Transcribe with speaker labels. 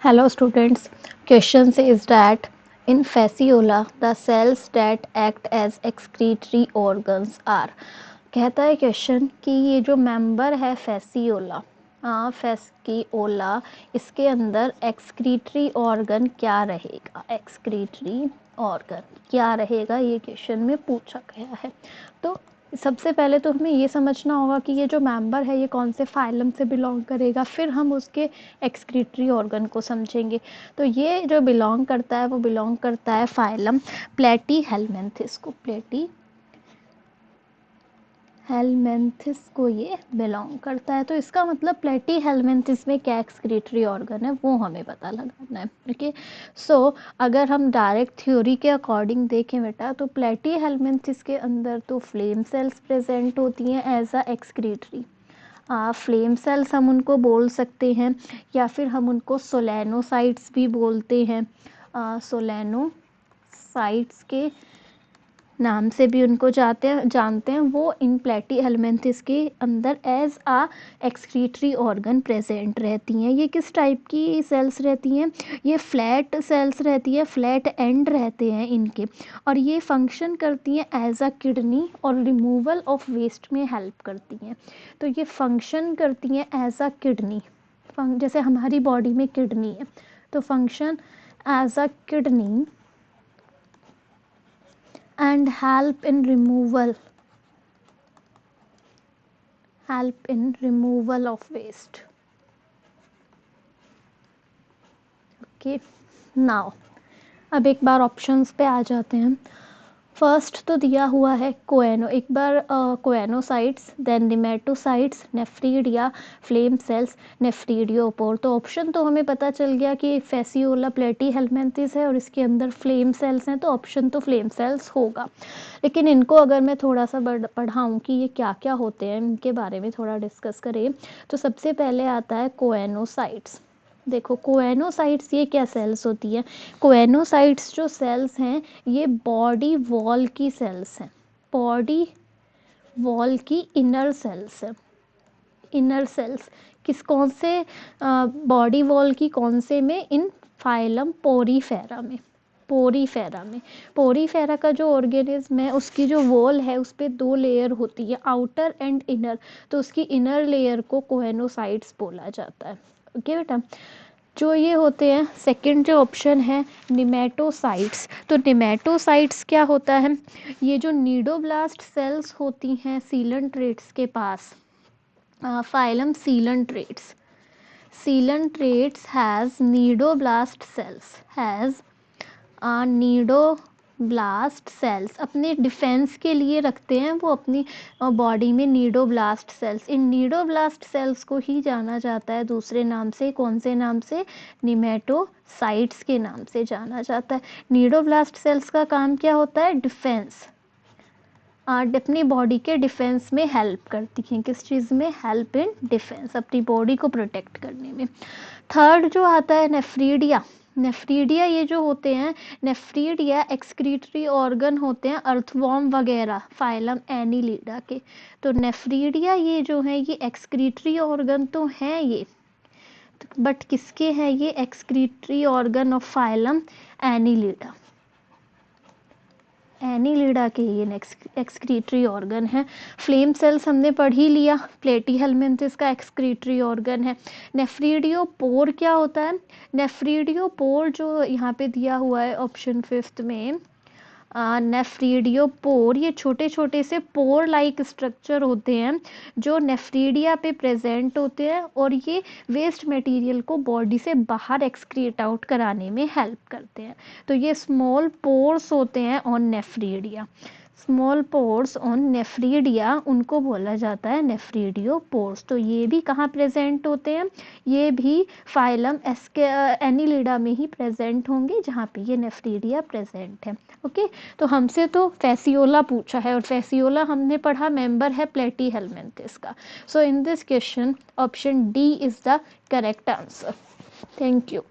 Speaker 1: Hello students, question says that in fasciola the cells that act as excretory organs are। कहता है question कि ये जो member है फेसियोला, फेसियोला, इसके अंदर एक्सक्रीटरी ऑर्गन क्या रहेगा, एक्सक्रीटरी ऑर्गन क्या रहेगा, ये क्वेश्चन में पूछा गया है। तो सबसे पहले तो हमें ये समझना होगा कि ये जो मेंबर है ये कौन से फाइलम से बिलोंग करेगा, फिर हम उसके एक्सक्रीटरी ऑर्गन को समझेंगे। तो ये जो बिलोंग करता है वो बिलोंग करता है फाइलम प्लेटीहेल्मिन्थिस को, प्लेटीहेल्मिन्थिस को ये बिलोंग करता है। तो इसका मतलब प्लेटीहेल्मिन्थिस में क्या एक्सक्रीटरी ऑर्गन है वो हमें पता लगाना है। ओके, सो अगर हम डायरेक्ट थ्योरी के अकॉर्डिंग देखें बेटा, तो प्लेटीहेल्मिन्थिस के अंदर तो फ्लेम सेल्स प्रेजेंट होती हैं as a excretory. Flame cells हम उनको बोल सकते हैं, या फिर हम उनको सोलेनोसाइट्स भी बोलते हैं। सोलेनोसाइट्स के नाम से भी उनको जानते हैं। वो इन प्लेटीहेल्मिन्थिस के अंदर एज आ एक्सक्रीटरी ऑर्गन प्रेजेंट रहती हैं। ये किस टाइप की सेल्स रहती हैं? ये फ्लैट सेल्स रहती है, फ्लैट एंड रहते हैं इनके, और ये फंक्शन करती हैं एज अ किडनी और रिमूवल ऑफ वेस्ट में हेल्प करती हैं। तो ये फंक्शन करती हैं एज अ किडनी, जैसे हमारी बॉडी में किडनी है, तो function as a kidney and help in removal of waste। Okay, now अब एक बार ऑप्शंस पे आ जाते हैं। फर्स्ट तो दिया हुआ है कोएनो, एक बार coenocytes, then nematocytes, nephridia, flame cells, nephridiopore. तो ऑप्शन तो हमें पता चल गया कि फेसियोला प्लेटीहेल्मिन्थिस है और इसके अंदर फ्लेम सेल्स हैं, तो ऑप्शन तो फ्लेम सेल्स होगा। लेकिन इनको अगर मैं थोड़ा सा पढ़ाऊँ कि ये क्या क्या होते हैं, इनके बारे में थोड़ा डिस्कस करें, तो सबसे पहले आता है कोएनोसाइट्स। देखो कोएनोसाइट्स ये क्या सेल्स होती है? कोएनोसाइट्स जो सेल्स हैं ये बॉडी वॉल की सेल्स हैं, बॉडी वॉल की इनर सेल्स हैं। इनर सेल्स किस कौन से बॉडी वॉल की कौन से में? इन फाइलम पोरीफेरा में, पोरीफेरा में। पोरीफेरा का जो ऑर्गेनिज्म है उसकी जो वॉल है उस पर दो लेयर होती है, आउटर एंड इनर, तो उसकी इनर लेयर को कोएनोसाइट्स बोला जाता है। ओके बेटा, जो ये होते हैं, सेकंड जो ऑप्शन है निमेटोसाइट्स। तो निमेटोसाइट्स क्या होता है? ये जो नीडोब्लास्ट सेल्स होती हैं सीलेंट्रेट्स के पास, phylum coelentrates, coelentrates has nidoblast cells, has nidoblast cells अपने डिफेंस के लिए रखते हैं वो अपनी बॉडी में नीडोब्लास्ट सेल्स। इन नीडोब्लास्ट सेल्स को ही जाना जाता है दूसरे नाम से, कौन से नाम से? निमेटोसाइट्स के नाम से जाना जाता है। नीडोब्लास्ट सेल्स का काम क्या होता है? डिफेंस, अपनी बॉडी के डिफेंस में हेल्प करती हैं। किस चीज़ में? हेल्प इन डिफेंस, अपनी बॉडी को प्रोटेक्ट करने में। थर्ड जो आता है नेफ्रीडिया। नेफ्रीडिया ये जो होते हैं, नेफ्रीडिया एक्सक्रीटरी ऑर्गन होते हैं अर्थवॉर्म वगैरह फाइलम एनीलिडा के। तो नेफ्रीडिया ये जो है ये एक्सक्रीटरी ऑर्गन तो हैं ये, बट किसके हैं ये? Excretory organ of phylum Annelida, Annelida के ये एक्सक्रीटरी ऑर्गन है। फ्लेम सेल्स हमने पढ़ ही लिया, प्लेटीहेल्मिन्थिस का एक्सक्रीटरी ऑर्गन है। नेफ्रीडियोपोर क्या होता है? नेफ्रीडियोपोर जो यहाँ पे दिया हुआ है ऑप्शन फिफ्थ में, नेफ्रीडियोपोर, ये छोटे छोटे से पोर लाइक स्ट्रक्चर होते हैं जो नेफ्रीडिया पे प्रेजेंट होते हैं, और ये वेस्ट मटेरियल को बॉडी से बाहर एक्सक्रीट आउट कराने में हेल्प करते हैं। तो ये स्मॉल पोर्स होते हैं on nephridia, small pores on nephridia, उनको बोला जाता है नेफ्रीडियोपोर्स। तो ये भी कहाँ प्रेजेंट होते हैं? ये भी फाइलम एनीलिडा में ही प्रेजेंट होंगे जहाँ पे ये नेफ्रीडिया प्रेजेंट है। ओके, तो हमसे तो फेसियोला पूछा है, और फेसियोला हमने पढ़ा मेंबर है प्लेटीहेल्मिन्थिस का। So in this question option D is the correct answer. Thank you.